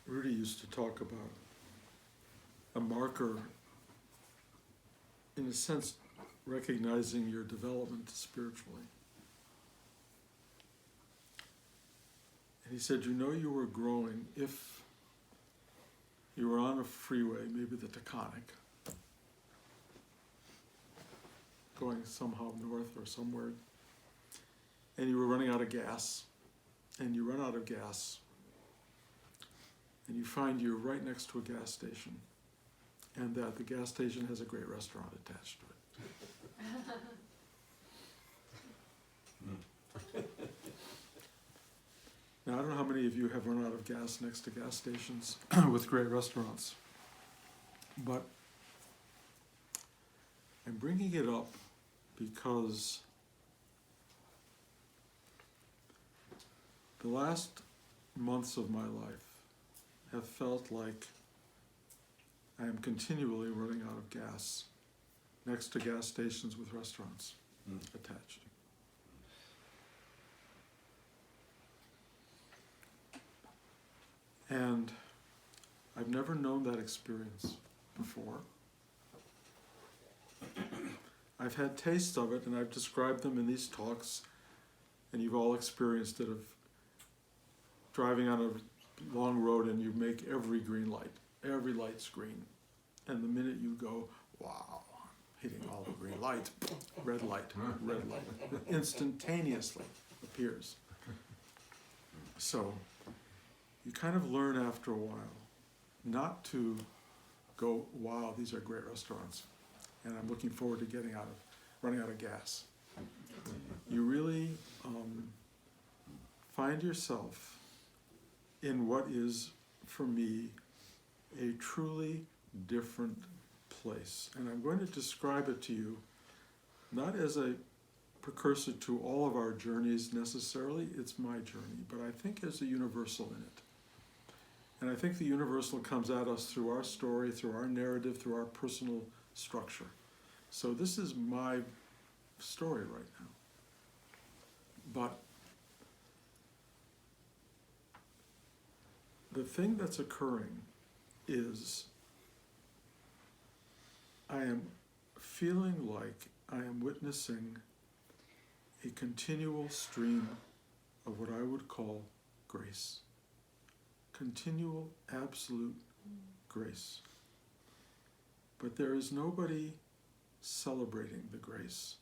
Rudy used to talk about a marker, in a sense, recognizing your development spiritually. And he said, you know you were growing if you were on a freeway, maybe the Taconic, going somehow north or somewhere, and you were running out of gas, and you run out of gas, and you find you're right next to a gas station, and that the gas station has a great restaurant attached to it. Now, I don't know how many of you have run out of gas next to gas stations with great restaurants, but I'm bringing it up because the last months of my life have felt like I am continually running out of gas next to gas stations with restaurants attached. And I've never known that experience before. I've had tastes of it, and I've described them in these talks, and you've all experienced it, of driving on a long road and you make every green light, every light's green. And the minute you go, wow, hitting all the green lights, red light, instantaneously appears. So you kind of learn after a while not to go, wow, these are great restaurants, and I'm looking forward to running out of gas. You really find yourself in what is, for me, a truly different place. And I'm going to describe it to you, not as a precursor to all of our journeys necessarily, it's my journey, but I think there's a universal in it. And I think the universal comes at us through our story, through our narrative, through our personal structure. So this is my story right now. But the thing that's occurring is I am feeling like I am witnessing a continual stream of what I would call grace. Continual, absolute grace. But there is nobody celebrating the grace.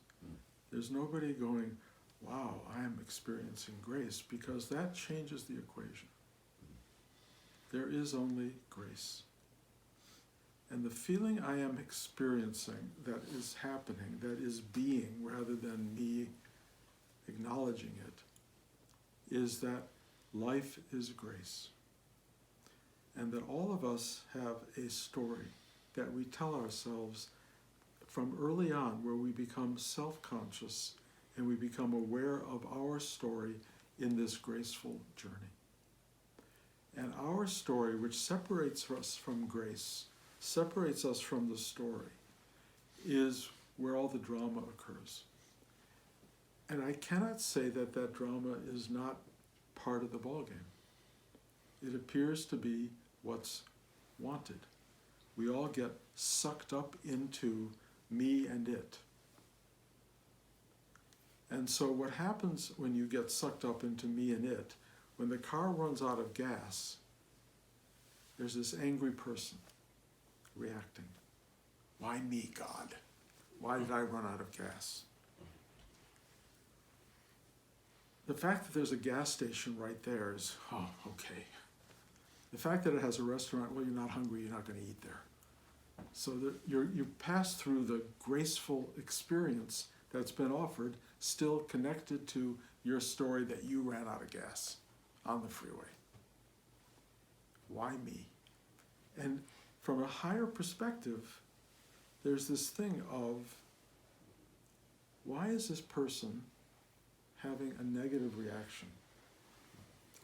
There's nobody going, wow, I am experiencing grace, because that changes the equation. There is only grace. And the feeling I am experiencing that is happening, that is being, rather than me acknowledging it, is that life is grace. And that all of us have a story that we tell ourselves from early on, where we become self-conscious and we become aware of our story in this graceful journey. And our story, which separates us from grace, separates us from the story, is where all the drama occurs. And I cannot say that that drama is not part of the ballgame. It appears to be what's wanted. We all get sucked up into me and it. And so what happens when you get sucked up into me and it, when the car runs out of gas, there's this angry person reacting. Why me, God? Why did I run out of gas? The fact that there's a gas station right there is, oh, okay. The fact that it has a restaurant, well, you're not hungry, you're not going to eat there. So you pass through the graceful experience that's been offered, still connected to your story that you ran out of gas on the freeway. Why me? And from a higher perspective, there's this thing of, why is this person having a negative reaction?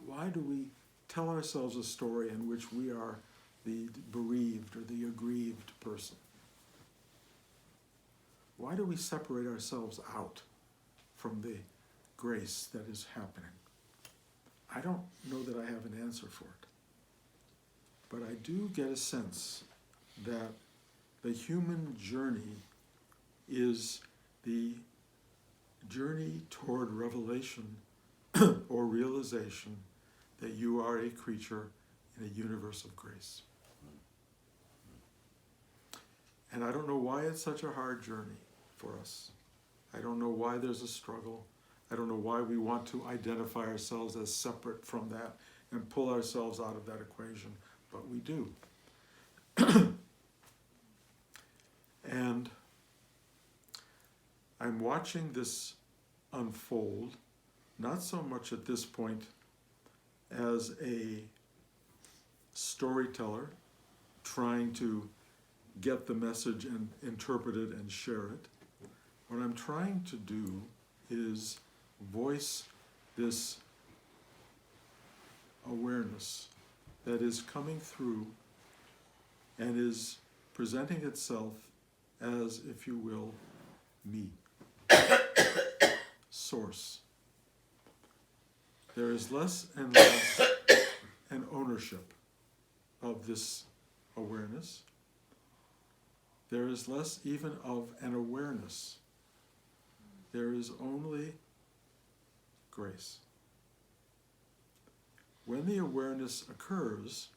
Why do we tell ourselves a story in which we are the bereaved or the aggrieved person? Why do we separate ourselves out from the grace that is happening? I don't know that I have an answer for it. but I do get a sense that the human journey is the journey toward revelation or realization that you are a creature in a universe of grace. And I don't know why it's such a hard journey for us. I don't know why there's a struggle. I don't know why we want to identify ourselves as separate from that and pull ourselves out of that equation, but we do. And I'm watching this unfold, not so much at this point as a storyteller trying to get the message and interpret it and share it. What I'm trying to do is voice this awareness that is coming through and is presenting itself as, if you will, me. Source. There is less and less an ownership of this awareness. There is less even of an awareness. There is only grace. When the awareness occurs,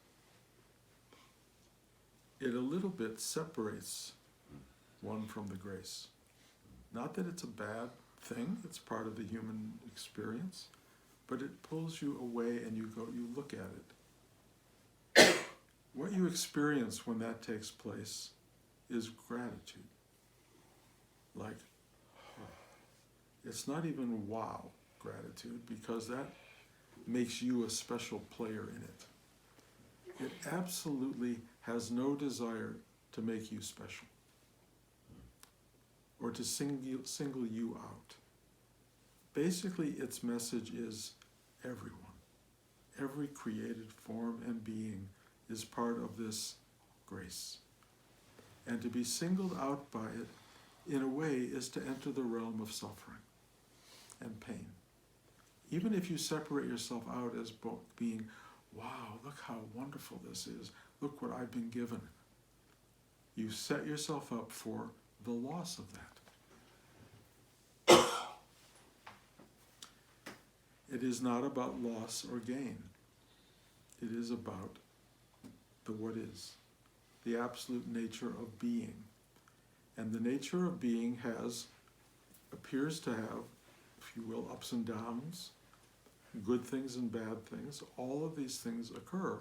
it a little bit separates one from the grace. Not that it's a bad thing, it's part of the human experience, but it pulls you away and you look at it. What you experience when that takes place is gratitude. Like, it's not even wow gratitude, because that makes you a special player in it. It absolutely has no desire to make you special or to single you out. Basically, its message is everyone. Every created form and being is part of this grace. And to be singled out by it, in a way, is to enter the realm of suffering and pain. Even if you separate yourself out as being, wow, look how wonderful this is, look what I've been given, you set yourself up for the loss of that. It is not about loss or gain. It is about the what is, the absolute nature of being. And the nature of being appears to have, if you will, ups and downs, good things and bad things. All of these things occur.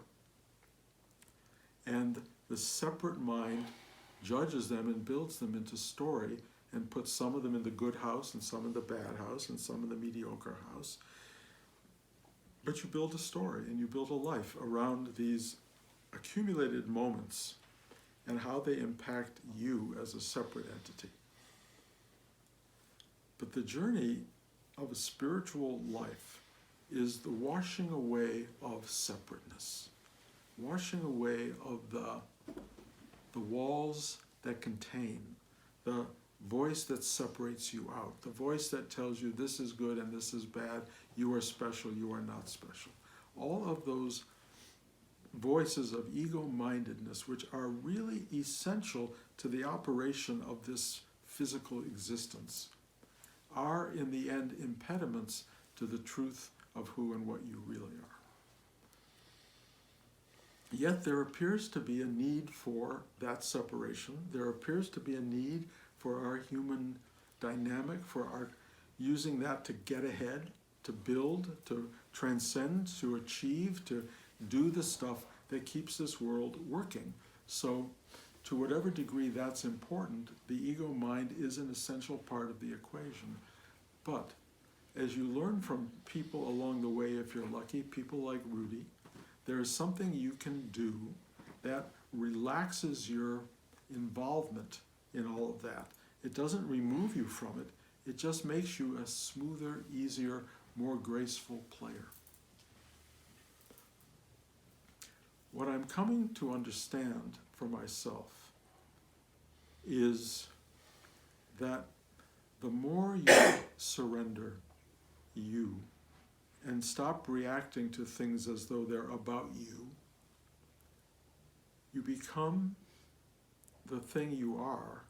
And the separate mind judges them and builds them into story and puts some of them in the good house and some in the bad house and some in the mediocre house. But you build a story and you build a life around these accumulated moments and how they impact you as a separate entity. But the journey of a spiritual life is the washing away of separateness, washing away of the walls that contain, the voice that separates you out, the voice that tells you this is good and this is bad, you are special, you are not special. All of those voices of ego-mindedness, which are really essential to the operation of this physical existence, are in the end impediments to the truth of who and what you really are. Yet there appears to be a need for that separation. There appears to be a need for our human dynamic, for our using that to get ahead, to build, to transcend, to achieve, to do the stuff that keeps this world working. So to whatever degree that's important, the ego mind is an essential part of the equation. But as you learn from people along the way, if you're lucky, people like Rudy, there is something you can do that relaxes your involvement in all of that. It doesn't remove you from it. It just makes you a smoother, easier, more graceful player. What I'm coming to understand for myself is that the more you surrender you and stop reacting to things as though they're about you, You become the thing you are,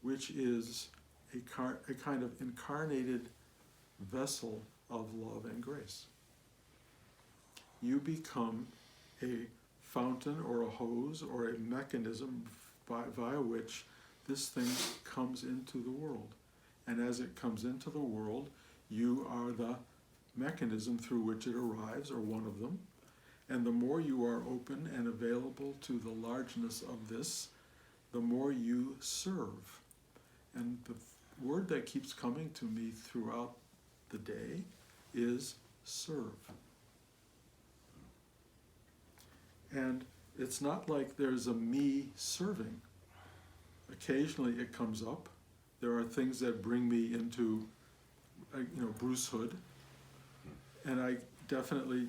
which is a kind of incarnated vessel of love and grace. You become a fountain or a hose or a mechanism via which this thing comes into the world. And as it comes into the world, you are the mechanism through which it arrives, or one of them. And the more you are open and available to the largeness of this, the more you serve. And the word that keeps coming to me throughout the day is serve. And it's not like there's a me serving. Occasionally it comes up. There are things that bring me into, Bruce Hood, and I definitely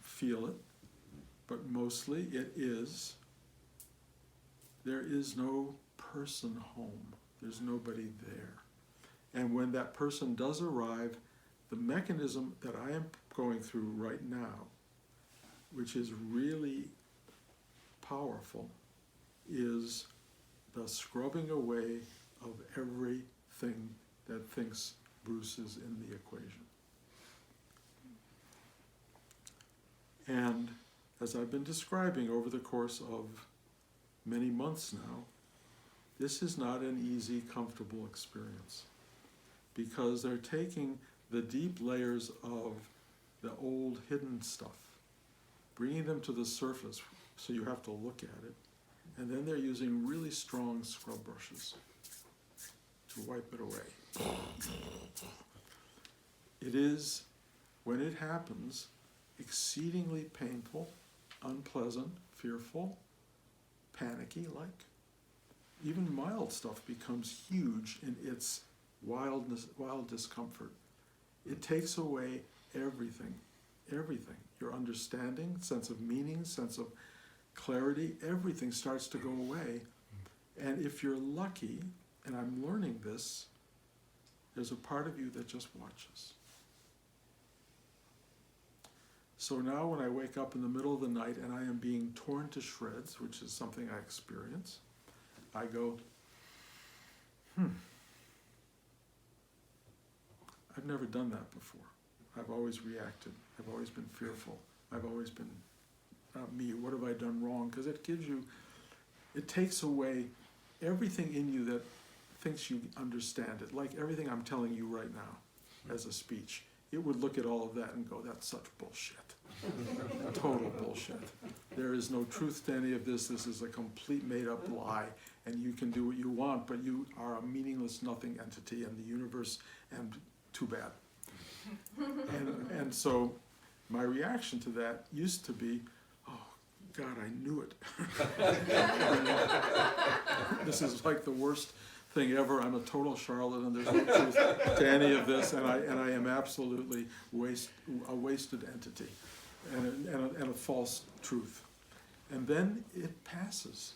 feel it, but mostly there is no person home. There's nobody there. And when that person does arrive, the mechanism that I am going through right now, which is really powerful, is the scrubbing away of everything that thinks Bruce is in the equation. And as I've been describing over the course of many months now, this is not an easy, comfortable experience, because they're taking the deep layers of the old hidden stuff, bringing them to the surface so you have to look at it, and then they're using really strong scrub brushes to wipe it away. It is, when it happens, exceedingly painful, unpleasant, fearful, panicky-like. Even mild stuff becomes huge in its wild discomfort. It takes away everything. Your understanding, sense of meaning, sense of clarity, everything starts to go away. And if you're lucky, and I'm learning this, there's a part of you that just watches. So now when I wake up in the middle of the night and I am being torn to shreds, which is something I experience, I go, I've never done that before. I've always reacted. I've always been fearful. I've always been, not me, what have I done wrong? Because it takes away everything in you that thinks you understand it, like everything I'm telling you right now as a speech. It would look at all of that and go, that's such bullshit. Total bullshit. There is no truth to any of this. This is a complete made-up lie, and you can do what you want, but you are a meaningless nothing entity in the universe, and too bad. And so my reaction to that used to be, oh, God, I knew it. This is like the worst thing ever. I'm a total charlatan. There's no truth to any of this, and I am absolutely a wasted entity and a false truth. And then it passes.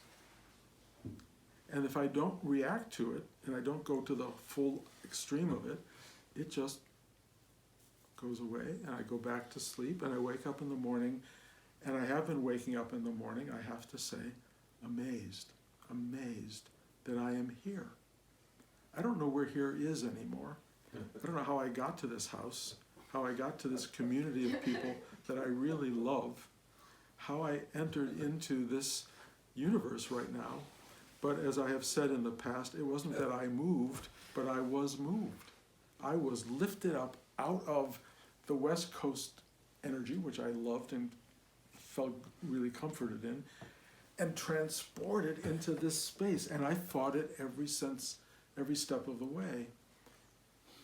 And if I don't react to it, and I don't go to the full extreme of it, it just goes away, and I go back to sleep, and I wake up in the morning, and I have been waking up in the morning, I have to say, amazed that I am here. I don't know where here is anymore. I don't know how I got to this house, how I got to this community of people that I really love, how I entered into this universe right now. But as I have said in the past, it wasn't that I moved, but I was moved. I was lifted up out of the West Coast energy, which I loved and felt really comforted in, and transported into this space. And I fought it every step of the way.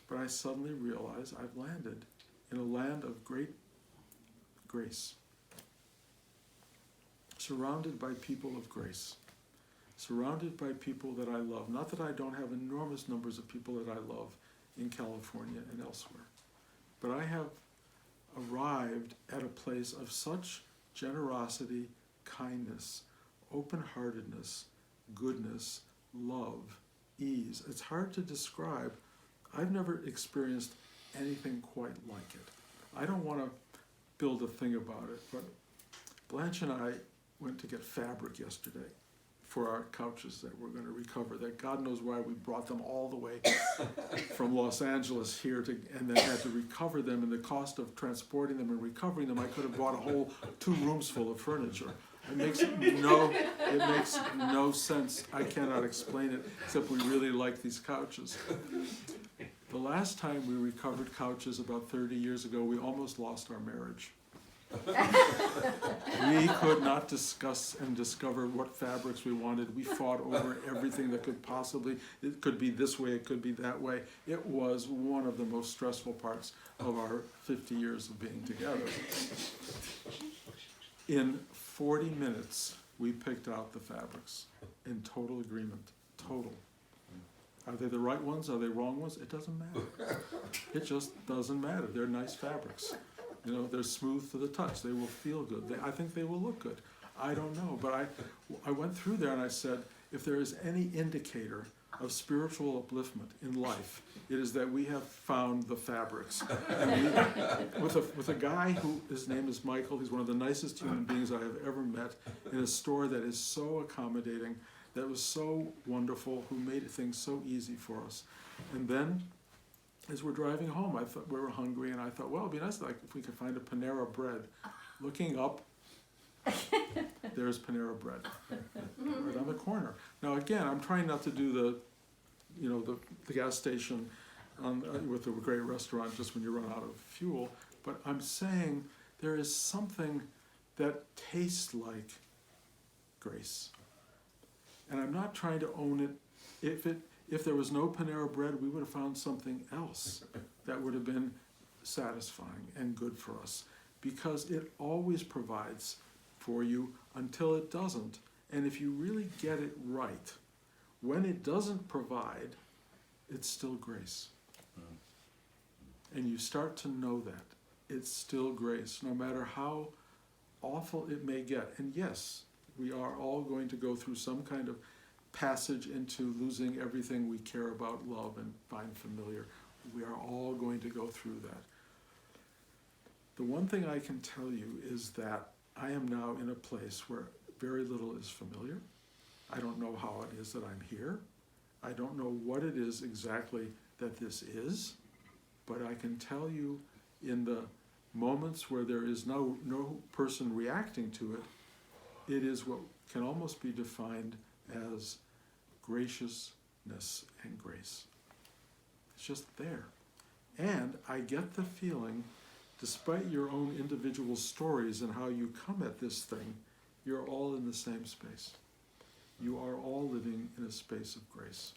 But I suddenly realized I've landed in a land of great grace, surrounded by people of grace, surrounded by people that I love. Not that I don't have enormous numbers of people that I love in California and elsewhere, but I have arrived at a place of such generosity, kindness, open-heartedness, goodness, love, ease. It's hard to describe. I've never experienced anything quite like it. I don't want to build a thing about it, but Blanche and I went to get fabric yesterday for our couches that we're going to recover, that God knows why we brought them all the way from Los Angeles here and then had to recover them, and the cost of transporting them and recovering them, I could have bought a whole 2 rooms full of furniture. It makes no sense. I cannot explain it, except we really like these couches. The last time we recovered couches about 30 years ago, we almost lost our marriage. We could not discuss and discover what fabrics we wanted. We fought over everything that could possibly, it could be this way, it could be that way. It was one of the most stressful parts of our 50 years of being together. In 40 minutes, we picked out the fabrics in total agreement, total. Are they the right ones? Are they wrong ones? It doesn't matter. It just doesn't matter. They're nice fabrics. You know, they're smooth to the touch. They will feel good. I think they will look good. I don't know. But I went through there and I said, if there is any indicator of spiritual upliftment in life, it is that we have found the fabrics. And with a guy who, his name is Michael, he's one of the nicest human beings I have ever met, in a store that is so accommodating, that was so wonderful, who made things so easy for us. And then, as we're driving home, I thought we were hungry, and I thought, well, it'd be nice if we could find a Panera Bread. Looking up, there's Panera Bread, right on the corner. Now again, I'm trying not to do the gas station with a great restaurant just when you run out of fuel, but I'm saying there is something that tastes like grace. And I'm not trying to own it. If there was no Panera Bread, we would have found something else that would have been satisfying and good for us, because it always provides for you until it doesn't. And if you really get it right, when it doesn't provide, it's still grace. And you start to know that it's still grace, no matter how awful it may get. And yes, we are all going to go through some kind of passage into losing everything we care about, love, and find familiar. We are all going to go through that. The one thing I can tell you is that I am now in a place where very little is familiar. I don't know how it is that I'm here. I don't know what it is exactly that this is, but I can tell you in the moments where there is no person reacting to it, it is what can almost be defined as graciousness and grace. It's just there. And I get the feeling, despite your own individual stories and how you come at this thing, you're all in the same space. You are all living in a space of grace.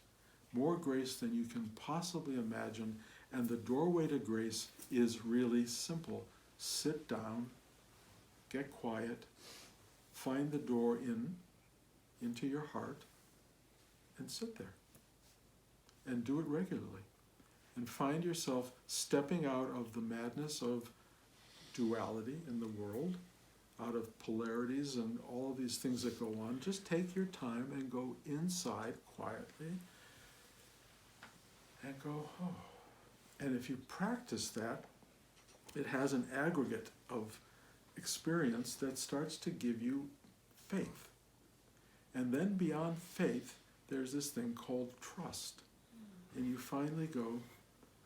More grace than you can possibly imagine, and the doorway to grace is really simple. Sit down, get quiet, find the door into your heart, and sit there. And do it regularly. And find yourself stepping out of the madness of duality in the world, out of polarities and all of these things that go on. Just take your time and go inside quietly and go, oh. And if you practice that, it has an aggregate of experience that starts to give you faith. And then beyond faith, there's this thing called trust. And you finally go,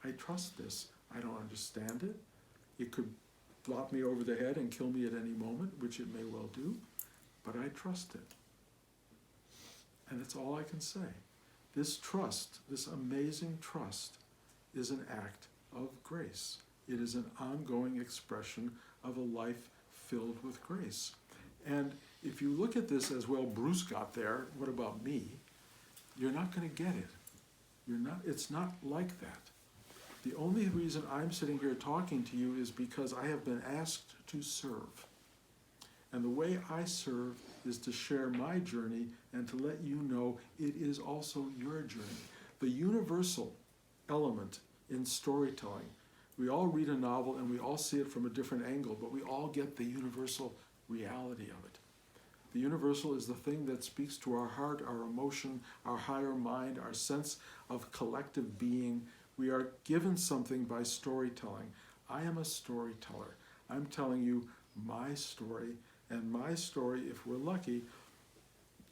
I trust this. I don't understand it. It could flop me over the head and kill me at any moment, which it may well do, but I trust it. And that's all I can say. This trust, this amazing trust, is an act of grace. It is an ongoing expression of a life filled with grace. And if you look at this as, well, Bruce got there, what about me? You're not going to get it. It's not like that. The only reason I'm sitting here talking to you is because I have been asked to serve. And the way I serve is to share my journey and to let you know it is also your journey. The universal element in storytelling, we all read a novel and we all see it from a different angle, but we all get the universal reality of it. The universal is the thing that speaks to our heart, our emotion, our higher mind, our sense of collective being. We are given something by storytelling. I am a storyteller. I'm telling you my story, And my story, if we're lucky,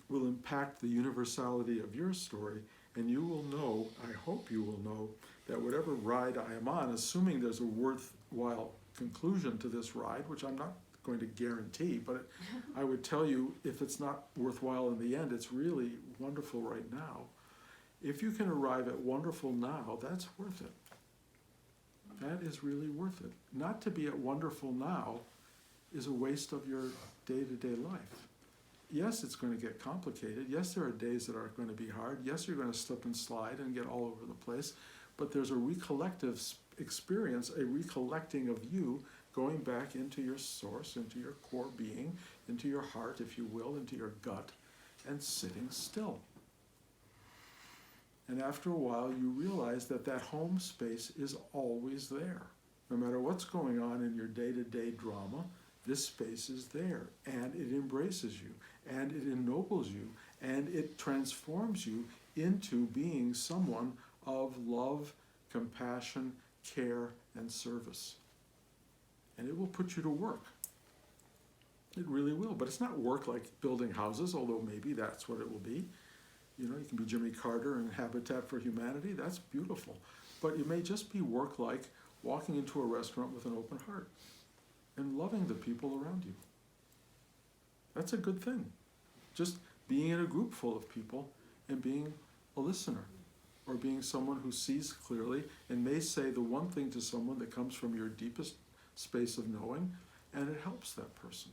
will impact the universality of your story, and you will know, I hope you will know, that whatever ride I am on, assuming there's a worthwhile conclusion to this ride, which I'm not going to guarantee, but I would tell you, if it's not worthwhile in the end, it's really wonderful right now. If you can arrive at wonderful now, that's worth it. That is really worth it. Not to be at wonderful now is a waste of your day-to-day life. Yes, it's going to get complicated. Yes, there are days that are going to be hard. Yes, you're going to slip and slide and get all over the place. But there's a recollective experience, a recollecting of you going back into your source, into your core being, into your heart, if you will, into your gut, and sitting still. And after a while, you realize that that home space is always there. No matter what's going on in your day-to-day drama, this space is there, and it embraces you, and it ennobles you, and it transforms you into being someone of love, compassion, care, and service. And it will put you to work. It really will. But it's not work like building houses, although maybe that's what it will be. You know, you can be Jimmy Carter and Habitat for Humanity. That's beautiful. But it may just be work like walking into a restaurant with an open heart and loving the people around you. That's a good thing. Just being in a group full of people and being a listener, or being someone who sees clearly and may say the one thing to someone that comes from your deepest space of knowing, and it helps that person.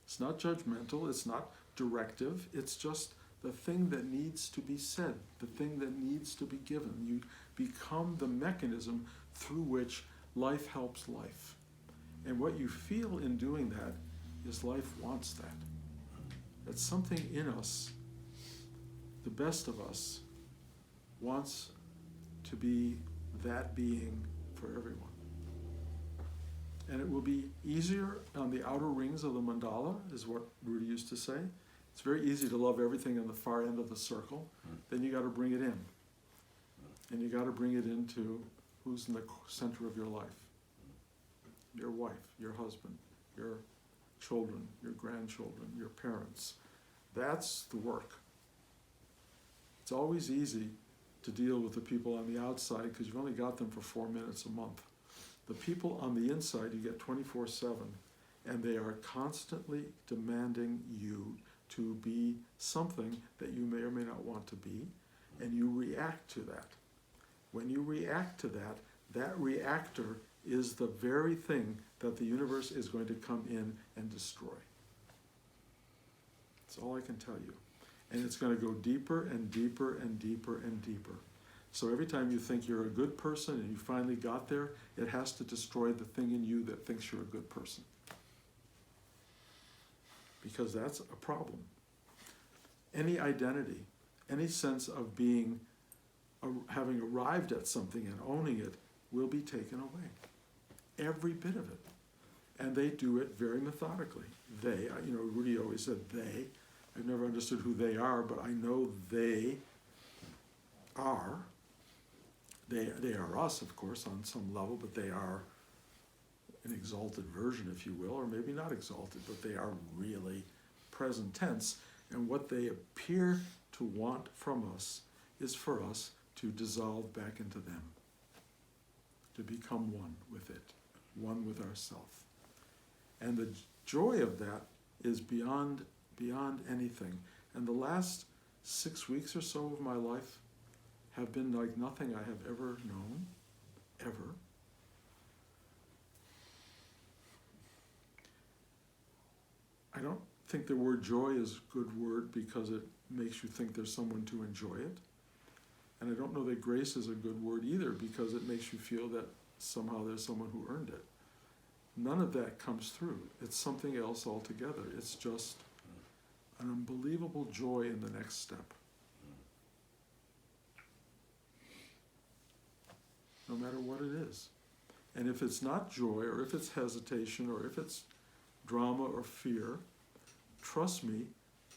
It's not judgmental, it's not directive, it's just the thing that needs to be said, the thing that needs to be given. You become the mechanism through which life helps life. And what you feel in doing that is life wants that. That something in us, the best of us, wants to be that being for everyone. And it will be easier on the outer rings of the mandala, is what Rudy used to say. It's very easy to love everything on the far end of the circle. Then you got to bring it in. And you got to bring it into who's in the center of your life. Your wife, your husband, your children, your grandchildren, your parents. That's the work. It's always easy to deal with the people on the outside because you've only got them for 4 minutes a month. The people on the inside you get 24/7, and they are constantly demanding you to be something that you may or may not want to be, and you react to that. When you react to that, that reactor is the very thing that the universe is going to come in and destroy. That's all I can tell you. And it's going to go deeper and deeper and deeper and deeper. So every time you think you're a good person and you finally got there, it has to destroy the thing in you that thinks you're a good person. Because that's a problem. Any identity, any sense of being, having arrived at something and owning it will be taken away. Every bit of it. And they do it very methodically. They, Rudy always said they. I've never understood who they are, but I know they are. They are us, of course, on some level, but they are an exalted version, if you will, or maybe not exalted, but they are really present tense. And what they appear to want from us is for us to dissolve back into them, to become one with it, one with ourself. And the joy of that is beyond anything. And the last 6 weeks or so of my life have been like nothing I have ever known, ever. I don't think the word joy is a good word because it makes you think there's someone to enjoy it. And I don't know that grace is a good word either because it makes you feel that somehow there's someone who earned it. None of that comes through. It's something else altogether. It's just an unbelievable joy in the next step. No matter what it is. And if it's not joy, or if it's hesitation, or if it's drama or fear, trust me,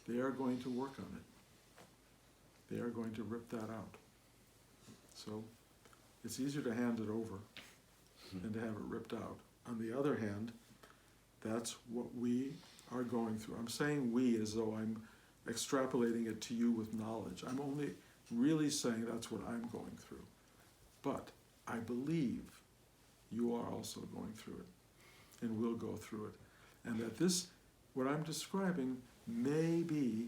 they are going to work on it. They are going to rip that out. So it's easier to hand it over than to have it ripped out. On the other hand, that's what we are going through. I'm saying we as though I'm extrapolating it to you with knowledge. I'm only really saying that's what I'm going through. But I believe you are also going through it and will go through it. And that this, what I'm describing, may be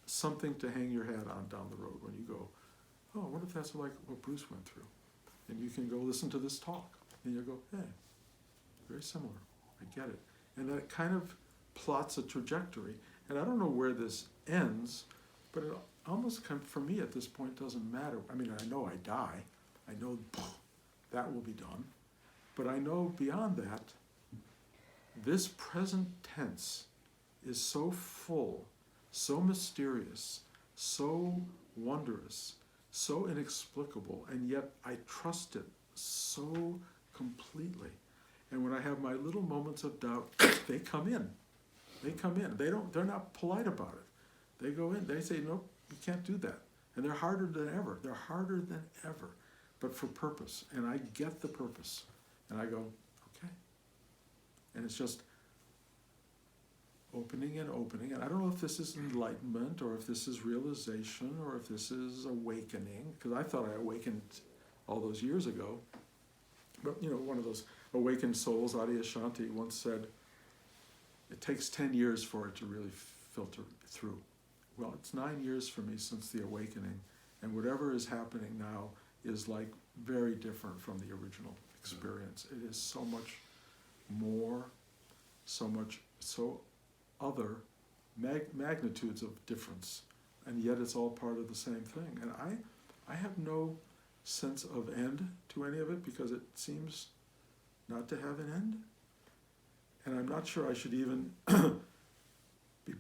something to hang your hat on down the road when you go, oh, I wonder if that's like what Bruce went through. And you can go listen to this talk and you'll go, hey, very similar, I get it. And that kind of plots a trajectory. And I don't know where this ends, but it almost kind of, for me at this point, doesn't matter. I mean, I know I die. I know that will be done. But I know beyond that, this present tense is so full, so mysterious, so wondrous, so inexplicable, and yet I trust it so completely. And when I have my little moments of doubt, they come in. They come in. They're not polite about it. They go in. They say, nope, you can't do that. And they're harder than ever. They're harder than ever, but for purpose. And I get the purpose. And I go, okay. And it's just opening and opening. And I don't know if this is enlightenment or if this is realization or if this is awakening, because I thought I awakened all those years ago. But, you know, one of those awakened souls, Adyashanti, once said, it takes 10 years for it to really filter through. Well, it's 9 years for me since the awakening, and whatever is happening now is like very different from the original experience. It is so much more, so other magnitudes of difference, and yet it's all part of the same thing. And I have no sense of end to any of it because it seems not to have an end. And I'm not sure I should even be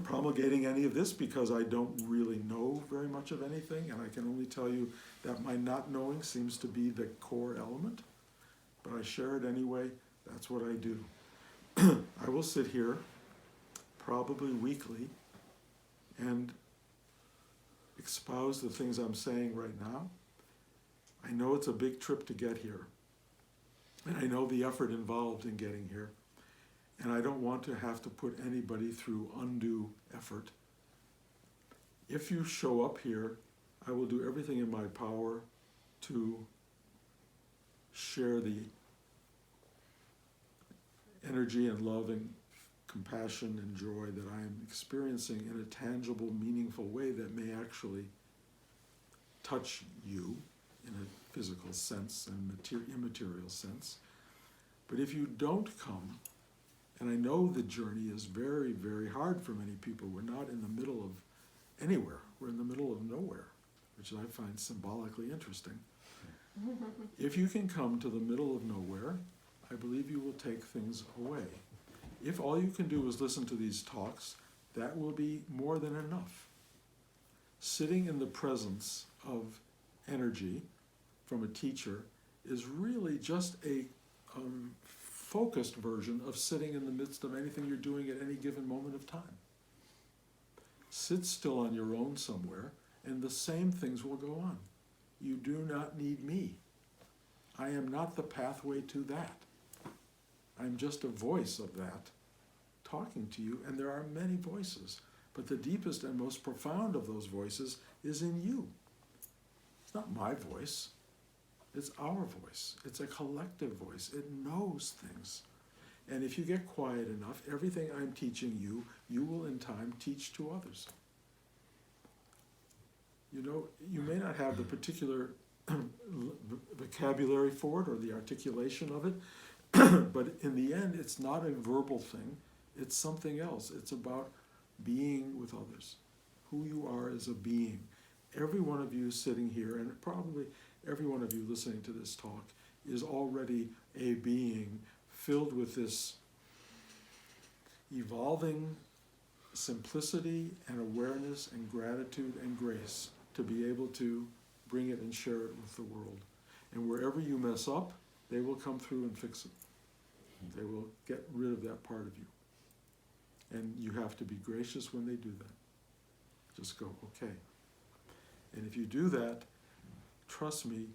promulgating any of this because I don't really know very much of anything, and I can only tell you that my not knowing seems to be the core element. But I share it anyway. That's what I do. I will sit here probably weekly and espouse the things I'm saying right now. I know it's a big trip to get here, and I know the effort involved in getting here, and I don't want to have to put anybody through undue effort. If you show up here, I will do everything in my power to share the energy and love and compassion and joy that I am experiencing in a tangible, meaningful way that may actually touch you in a physical sense and immaterial sense. But if you don't come, and I know the journey is very, very hard for many people. We're not in the middle of anywhere. We're in the middle of nowhere, which I find symbolically interesting. If you can come to the middle of nowhere, I believe you will take things away. If all you can do is listen to these talks, that will be more than enough. Sitting in the presence of energy from a teacher is really just a focused version of sitting in the midst of anything you're doing at any given moment of time. Sit still on your own somewhere, and the same things will go on. You do not need me. I am not the pathway to that. I'm just a voice of that talking to you, and there are many voices, but the deepest and most profound of those voices is in you. It's not my voice. It's our voice. It's a collective voice. It knows things. And if you get quiet enough, everything I'm teaching you, you will in time teach to others. You know, you may not have the particular vocabulary for it or the articulation of it, but in the end, it's not a verbal thing. It's something else. It's about being with others, who you are as a being. Every one of you sitting here, and probably every one of you listening to this talk, is already a being filled with this evolving simplicity and awareness and gratitude and grace to be able to bring it and share it with the world. And wherever you mess up, they will come through and fix it. They will get rid of that part of you. And you have to be gracious when they do that. Just go, okay. And if you do that, trust me,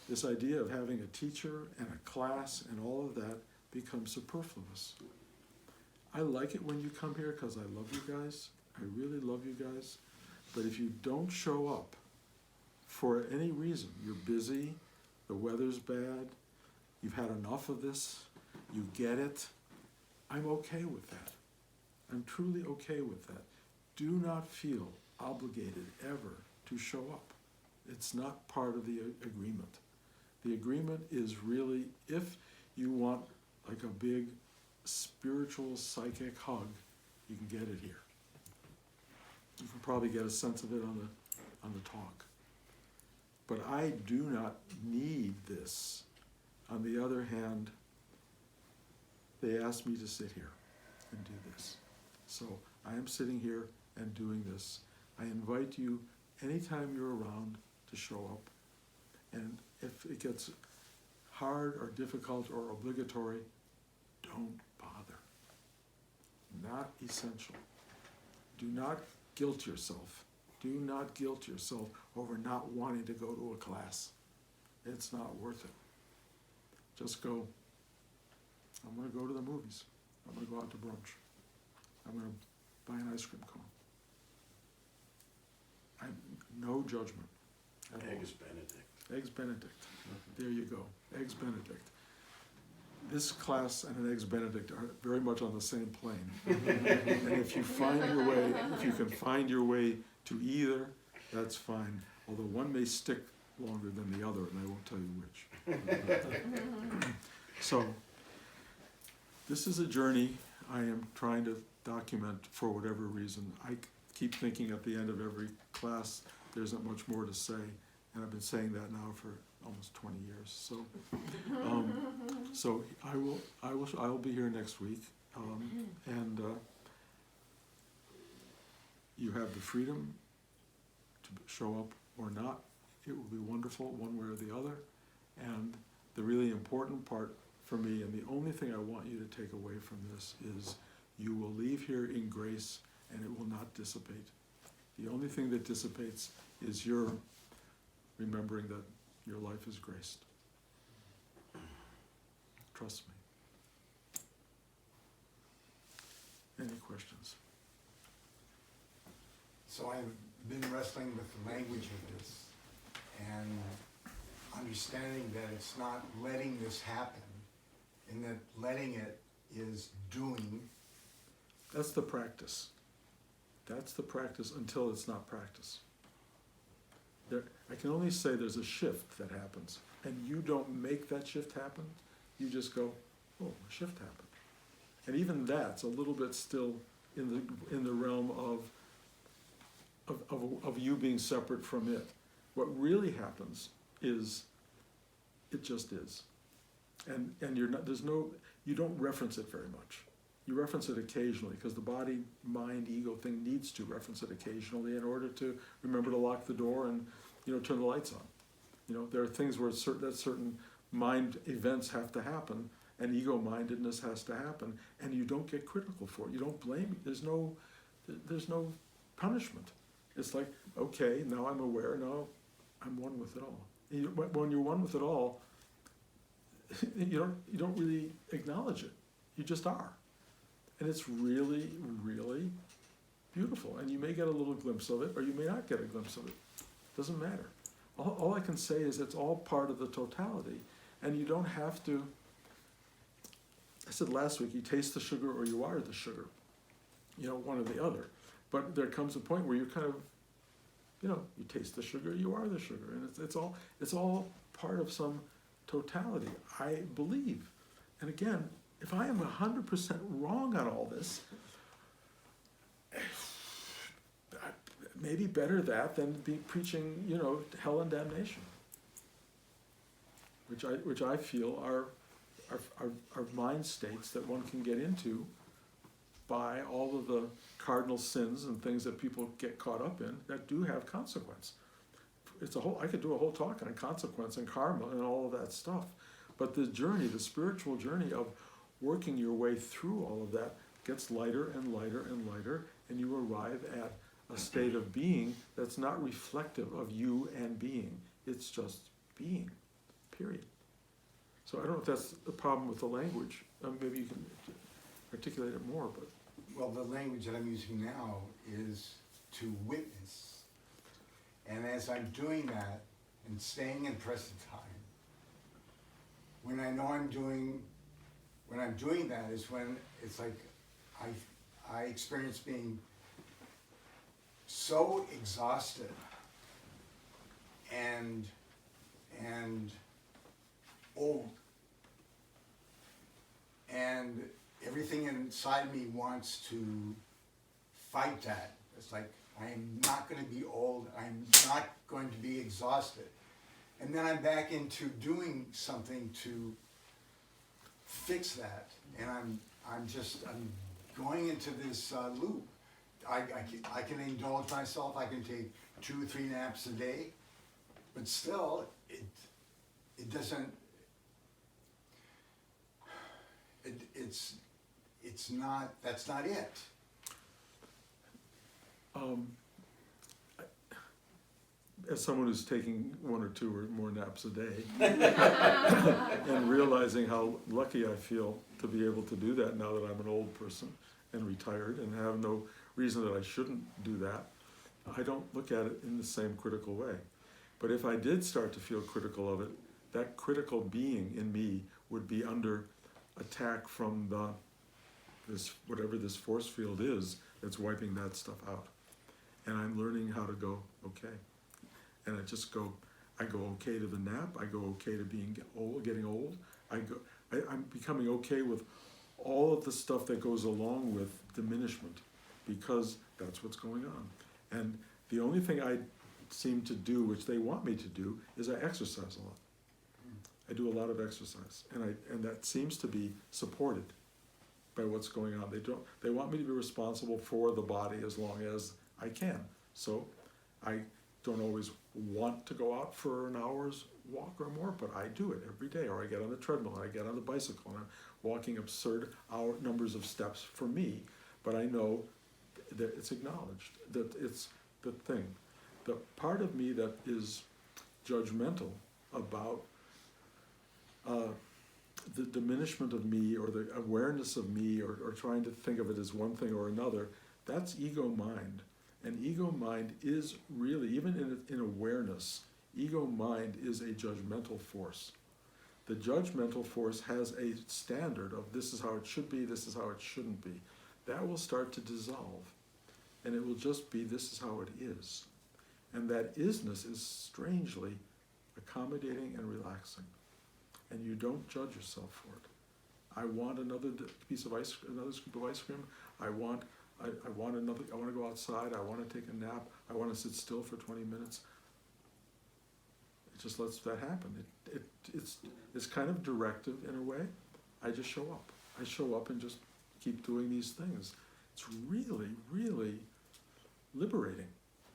this idea of having a teacher and a class and all of that becomes superfluous. I like it when you come here because I love you guys. I really love you guys. But if you don't show up for any reason, you're busy, the weather's bad, you've had enough of this, you get it, I'm okay with that. I'm truly okay with that. Do not feel obligated ever to show up. It's not part of the agreement. The agreement is really, if you want like a big spiritual psychic hug, you can get it here. You can probably get a sense of it on the talk. But I do not need this. On the other hand, they asked me to sit here and do this. So I am sitting here and doing this. I invite you anytime you're around to show up. And if it gets hard or difficult or obligatory, don't bother. Not essential. Do not guilt yourself. Do not guilt yourself over not wanting to go to a class. It's not worth it. Just go. I'm going to go to the movies. I'm going to go out to brunch. I'm going to buy an ice cream cone. No judgment at all. Eggs Benedict. Eggs Benedict. There you go. Eggs Benedict. This class and an Eggs Benedict are very much on the same plane. And if you find your way, if you can find your way to either, that's fine. Although one may stick longer than the other, and I won't tell you which. So, this is a journey I am trying to document for whatever reason. I keep thinking at the end of every class, there isn't much more to say, and I've been saying that now for almost 20 years. So, I will be here next week, and you have the freedom to show up or not. It will be wonderful one way or the other. And the really important part for me, and the only thing I want you to take away from this, is you will leave here in grace and it will not dissipate. The only thing that dissipates is your remembering that your life is graced. Trust me. Any questions? So I've been wrestling with the language of this and understanding that it's not letting this happen, and that letting it is doing. That's the practice. That's the practice until it's not practice. I can only say there's a shift that happens, and you don't make that shift happen. You just go, oh, a shift happened. And even that's a little bit still in the realm of you being separate from it. What really happens is it just is. And you're not, you don't reference it very much. You reference it occasionally because the body, mind, ego thing needs to reference it occasionally in order to remember to lock the door and, turn the lights on. There are things where certain mind events have to happen and ego-mindedness has to happen, and you don't get critical for it. You don't blame. There's no punishment. It's like, okay, now I'm aware, now I'm one with it all. When you're one with it all, you don't really acknowledge it. You just are. And it's really, really beautiful. And you may get a little glimpse of it, or you may not get a glimpse of it. Doesn't matter. All I can say is it's all part of the totality. And you don't have to, I said last week, you taste the sugar or you are the sugar. One or the other. But there comes a point where you kind of, you taste the sugar, you are the sugar. And it's all part of some totality, I believe. And again, if I am 100% wrong on all this, maybe better that than be preaching, hell and damnation, which I feel are mind states that one can get into by all of the cardinal sins and things that people get caught up in that do have consequence. I could do a whole talk on consequence and karma and all of that stuff. But the journey, the spiritual journey of working your way through all of that gets lighter and lighter and lighter, and you arrive at a state of being that's not reflective of you and being. It's just being, period. So I don't know if that's the problem with the language. Maybe you can articulate it more, but Well, the language that I'm using now is to witness. And as I'm doing that and staying in present time, when I know when I'm doing that is when it's like I experience being so exhausted and old. And everything inside me wants to fight that. It's like, I am not going to be old, I'm not going to be exhausted. And then I'm back into doing something to fix that. And I'm going into this loop. I can indulge myself, I can take 2 or 3 naps a day, but still, it doesn't, it's not, that's not it. As someone who's taking 1 or 2 or more naps a day, and realizing how lucky I feel to be able to do that now that I'm an old person and retired and have no reason that I shouldn't do that, I don't look at it in the same critical way. But if I did start to feel critical of it, that critical being in me would be under attack from whatever this force field is that's wiping that stuff out. And I'm learning how to go, okay. And I go okay to the nap, I go okay to getting old, I'm becoming okay with all of the stuff that goes along with diminishment, because that's what's going on. And the only thing I seem to do, which they want me to do, is I exercise a lot. I do a lot of exercise, and that seems to be supported by what's going on. They want me to be responsible for the body as long as I can. So I don't always want to go out for an hour's walk or more, but I do it every day. Or I get on the treadmill, or I get on the bicycle, and I'm walking absurd numbers of steps for me. But I know that it's acknowledged, that it's the thing. The part of me that is judgmental about the diminishment of me, or the awareness of me, or trying to think of it as one thing or another, that's ego mind. And ego mind is really, even in awareness, ego mind is a judgmental force. The judgmental force has a standard of this is how it should be, this is how it shouldn't be. That will start to dissolve. And it will just be this is how it is. And that isness is strangely accommodating and relaxing. And you don't judge yourself for it. I want another piece of ice, another scoop of ice cream. I want another. I want to go outside. I want to take a nap. I want to sit still for 20 minutes. It just lets that happen. It's kind of directive in a way. I just show up. I show up and just keep doing these things. It's really, really liberating,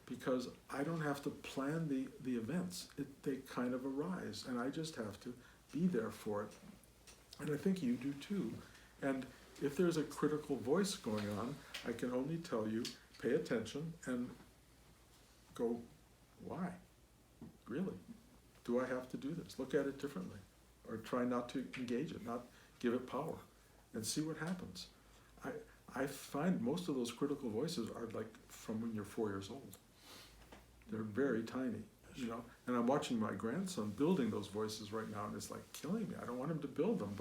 because I don't have to plan the events. They kind of arise, and I just have to be there for it. And I think you do too. And if there's a critical voice going on, I can only tell you, pay attention and go, why? Really? Do I have to do this? Look at it differently. Or try not to engage it, not give it power, and see what happens. I find most of those critical voices are like from when you're 4 years old. They're very tiny, you know. And I'm watching my grandson building those voices right now, and it's like killing me. I don't want him to build them,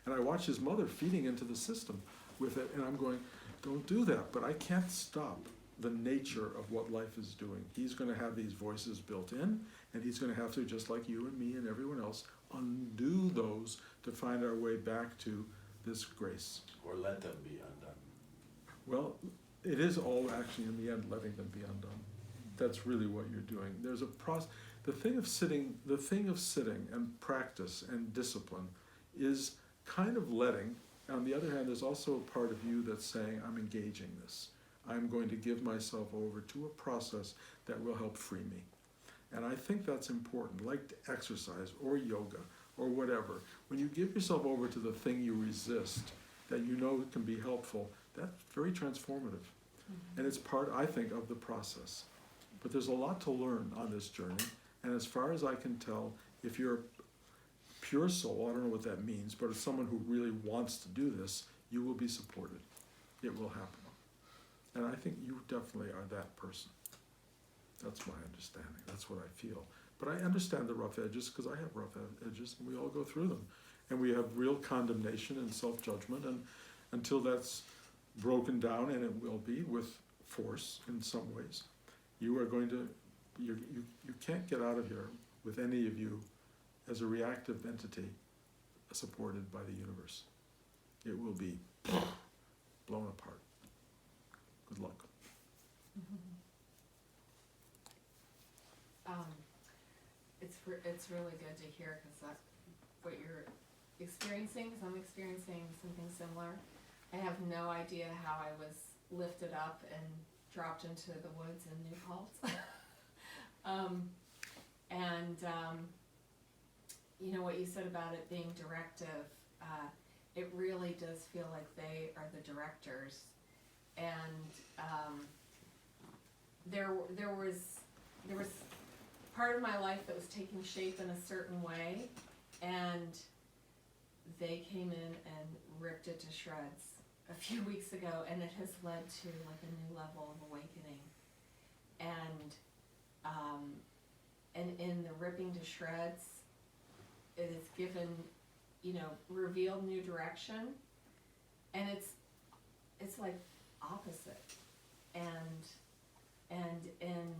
and I watch his mother feeding into the system with it, and I'm going, don't do that. But I can't stop the nature of what life is doing. He's going to have these voices built in, and he's going to have to, just like you and me and everyone else, undo those to find our way back to this grace. Or let them be undone. Well, it is all actually in the end letting them be undone. That's really what you're doing. There's a process. The thing of sitting and practice and discipline is kind of letting. On the other hand, there's also a part of you that's saying, I'm engaging this. I'm going to give myself over to a process that will help free me. And I think that's important, like exercise or yoga or whatever. When you give yourself over to the thing you resist, that you know can be helpful, that's very transformative. And it's part, I think, of the process. But there's a lot to learn on this journey. And as far as I can tell, if you're a pure soul, I don't know what that means, but as someone who really wants to do this, you will be supported. It will happen. And I think you definitely are that person. That's my understanding. That's what I feel. But I understand the rough edges because I have rough edges, and we all go through them. And we have real condemnation and self-judgment, and until that's broken down, and it will be with force in some ways, you are going to, you can't get out of here with any of you as a reactive entity supported by the universe. It will be blown apart. Good luck. It's really good to hear, because that's what you're experiencing, because I'm experiencing something similar. I have no idea how I was lifted up and dropped into the woods in New Paltz. You know what you said about it being directive, it really does feel like they are the directors. And there was part of my life that was taking shape in a certain way, and they came in and ripped it to shreds a few weeks ago, and it has led to like a new level of awakening. And in the ripping to shreds, it has given, revealed new direction, and it's like opposite. And in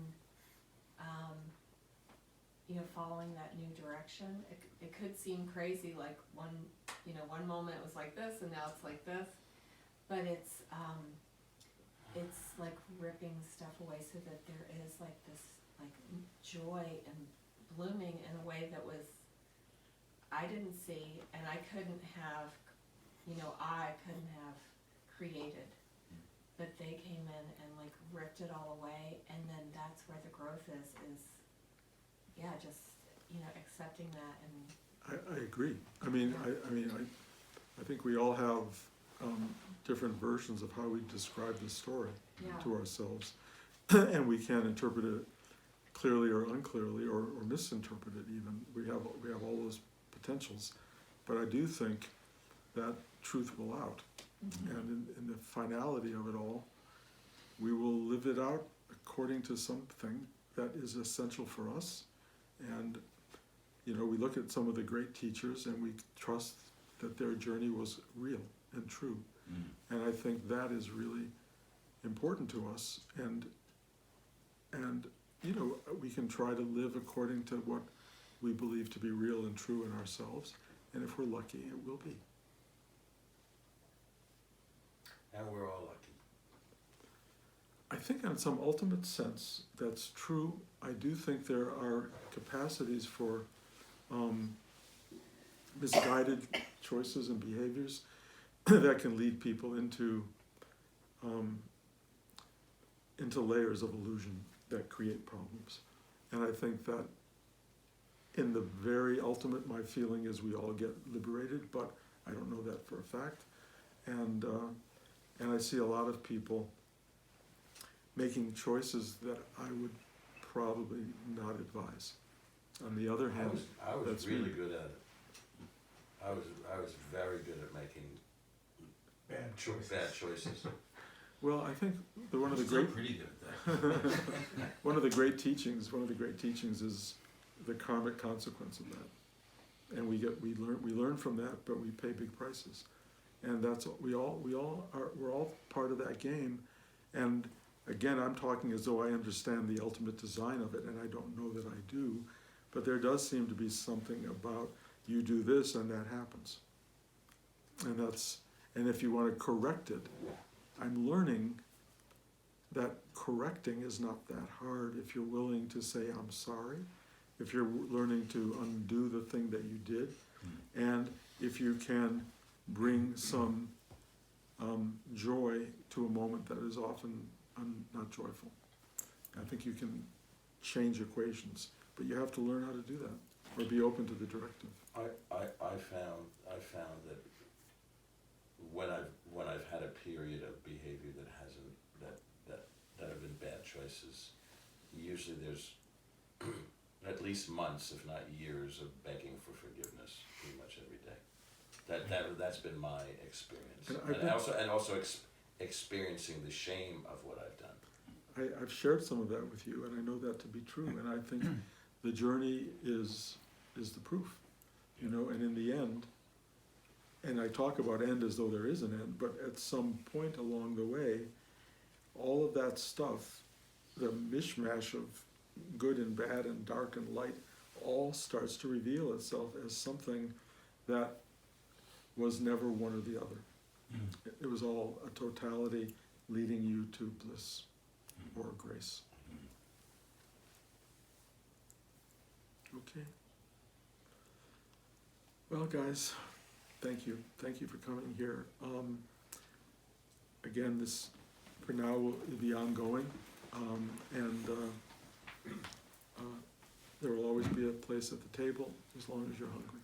following that new direction, it could seem crazy, like one moment it was like this and now it's like this, but it's like ripping stuff away so that there is like this like joy and blooming in a way that I didn't see, and I couldn't have created. But they came in and like ripped it all away, and then that's where the growth is just accepting that. And I agree. I think we all have different versions of how we describe the story to ourselves, and we can interpret it clearly or unclearly, or misinterpret it even. We have all those potentials, but I do think that truth will out. Mm-hmm. And in the finality of it all, we will live it out according to something that is essential for us. And we look at some of the great teachers and we trust that their journey was real and true. Mm. And I think that is really important to us. And we can try to live according to what we believe to be real and true in ourselves. And if we're lucky, it will be. And we're all lucky. I think in some ultimate sense that's true. I do think there are capacities for misguided choices and behaviors that can lead people into layers of illusion that create problems. And I think that in the very ultimate, my feeling is we all get liberated, but I don't know that for a fact. And I see a lot of people making choices that I would probably not advise. On the other hand, I was that's really me. good at it. I was very good at making Bad choices. bad choices. Well, I think one of the Still great pretty good at that. one of the great teachings is the karmic consequence of that, and we learn from that, but we pay big prices, and that's what we're all part of that game. And again, I'm talking as though I understand the ultimate design of it, and I don't know that I do, but there does seem to be something about you do this and that happens, and if you want to correct it, I'm learning that correcting is not that hard if you're willing to say I'm sorry, if you're learning to undo the thing that you did, and if you can bring some joy to a moment that is often not joyful. I think you can change equations, but you have to learn how to do that, or be open to the directive. I found that when I've had a period of behavior that have been bad choices, usually there's at least months, if not years, of begging for forgiveness pretty much every day. That's been my experience. And I've And also experiencing the shame of what I've done. I've shared some of that with you, and I know that to be true, and I think the journey is the proof, you know, and in the end, and I talk about end as though there is an end, but at some point along the way, all of that stuff, the mishmash of good and bad and dark and light, all starts to reveal itself as something that was never one or the other. It was all a totality leading you to bliss or grace. Okay. Well, guys, thank you. Thank you for coming here. Again, this for now will be ongoing, and there will always be a place at the table as long as you're hungry.